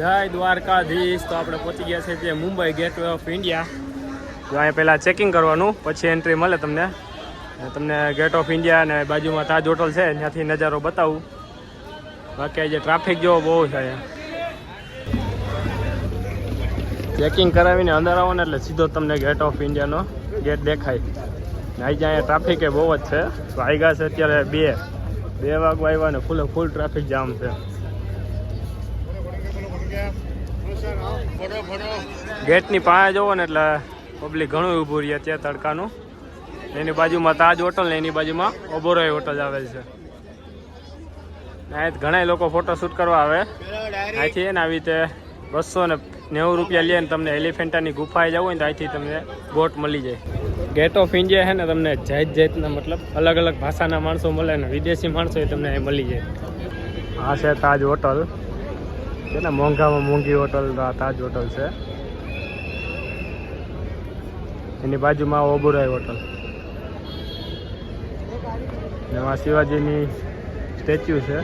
જય દ્વારકાધીશ. તો આપણે પહોંચી ગયા છે જે મુંબઈ ગેટવે ઓફ ઇન્ડિયા. તો અહીંયા પહેલાં ચેકિંગ કરવાનું, પછી એન્ટ્રી મળે તમને. તમને ગેટ ઓફ ઇન્ડિયા અને બાજુમાં તાજ હોટલ છે ત્યાંથી નજારો બતાવું. બાકી આજે ટ્રાફિક જેવો બહુ છે. ચેકિંગ કરાવીને અંદર આવો ને એટલે સીધો તમને ગેટ ઓફ ઇન્ડિયાનો ગેટ દેખાય. આજે અહીંયા ટ્રાફિક એ બહુ જ છે. વાગ્યા છે અત્યારે 2 વાગવા આવ્યા ને ફૂલ ટ્રાફિક જામ છે. ગેટની પાસે જવો ને એટલે પબ્લિક ઘણું ઊભું રહે ત્યાં તડકાનું. એની બાજુમાં તાજ હોટલ ને એની બાજુમાં ઓબોરોય હોટલ આવેલ છે. અહીં ઘણા લોકો ફોટોશૂટ કરવા આવે. અહીંથી ને આવી રીતે 290 રૂપિયા લે ને તમને એલિફેન્ટાની ગુફાએ જવું હોય ને તો અહીંથી તમને બોટ મળી જાય. ગેટ ઓફ ઇન્ડિયા છે ને તમને જાતના મતલબ અલગ અલગ ભાષાના માણસો મળે ને વિદેશી માણસો એ તમને અહીં મળી જાય. આ છે તાજ હોટલ છે ને, મોંઘામાં મોંઘી હોટલ તાજ હોટલ છે. એની બાજુમાં ઓબોરોય હોટલ. એમાં શિવાજીની સ્ટેચ્યુ છે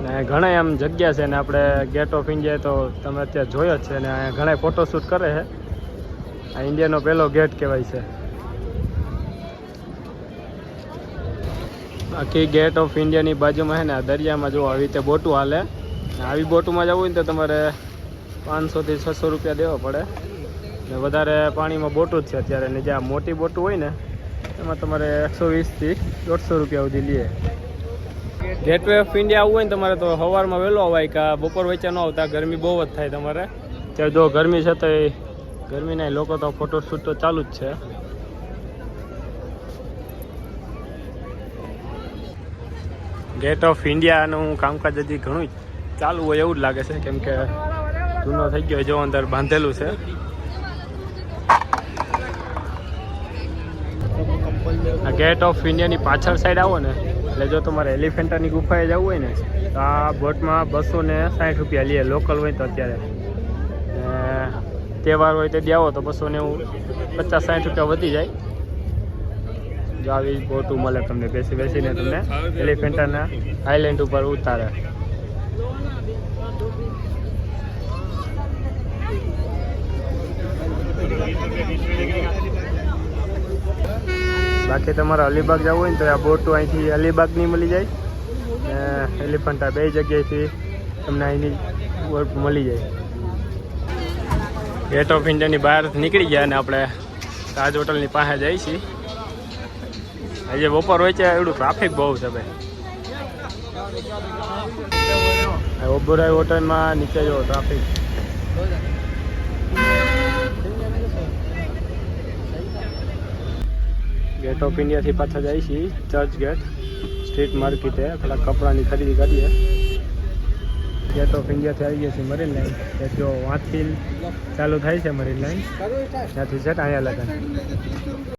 ને ઘણા એમ જગ્યા છે ને. આપણે ગેટ ઓફ ઇન્ડિયા તો તમે અત્યારે જોયો જ છે ને. અહીંયા ઘણા ફોટોશૂટ કરે છે. આ ઇન્ડિયાનો પહેલો ગેટ કહેવાય છે. બાકી ગેટ ઓફ ઇન્ડિયાની બાજુમાં છે ને દરિયામાં જો આવી રીતે બોટું હાલે. આવી બોટુમાં જવું હોય ને તો તમારે 500 થી 600 રૂપિયા દેવા પડે ને. વધારે પાણીમાં બોટું જ છે અત્યારે. ને જ્યાં મોટી બોટું હોય ને એમાં તમારે 120 થી 150 રૂપિયા સુધી લે. ગેટવે ઓફ ઇન્ડિયા આવવું હોય ને તમારે તો સવારમાં વહેલો અવાય કે બપોર વચ્ચે ન આવતા. ગરમી બહુ જ થાય તમારે. ત્યાં જો ગરમી છે તો એ ગરમીના લોકો તો ફોટોશૂટ તો ચાલુ જ છે. ગેટ ઓફ ઇન્ડિયાનું કામકાજ હજી ઘણું ચાલુ હોય એવું જ લાગે છે, કેમ કે જૂનો થઈ ગયો જો અંદર બાંધેલું છે. આ ગેટ ઓફ ઇન્ડિયાની પાછળ સાઈડ આવો ને એટલે જો તમારે એલિફેન્ટાની ગુફાએ જવું હોય ને તો આ બોટમાં 260 રૂપિયા લે. લોકલ હોય તો અત્યારે તહેવાર હોય તે આવો તો 290 50-60 રૂપિયા વધી જાય. જો આવી બોટું મળે તમને બેસીને તમને એલિફેન્ટાના આઈલેન્ડ ઉપર ઉતારે. બાકી તમારે અલીબાગ જવું હોય ને તો આ બોટું અહીંથી અલીબાગની મળી જાય ને એલિફન્ટા 2 જગ્યાએથી તમને અહીંની બોટ મળી જાય. ગેટ ઓફ ઇન્ડિયાની બહાર નીકળી ગયા અને આપણે તાજ હોટલની પાસે જઈએ છીએ. આજે બપોર હોય છે એવડું ટ્રાફિક બહુ છે ભાઈ. ઓબોરોય હોટલમાં નીચે જો ટ્રાફિક. ગેટ ઓફ ઇન્ડિયાથી પાછા જાય છે ચર્ચ ગેટ સ્ટ્રીટ માર્કેટે. પેલા કપડાની ખરીદી કરીએ. ગેટ ઓફ ઇન્ડિયાથી આવી ગયા છે મરીન લાઈન. જો વાંચથી ચાલુ થાય છે મરીન લાઈન ત્યાંથી છે અહીંયા લગન.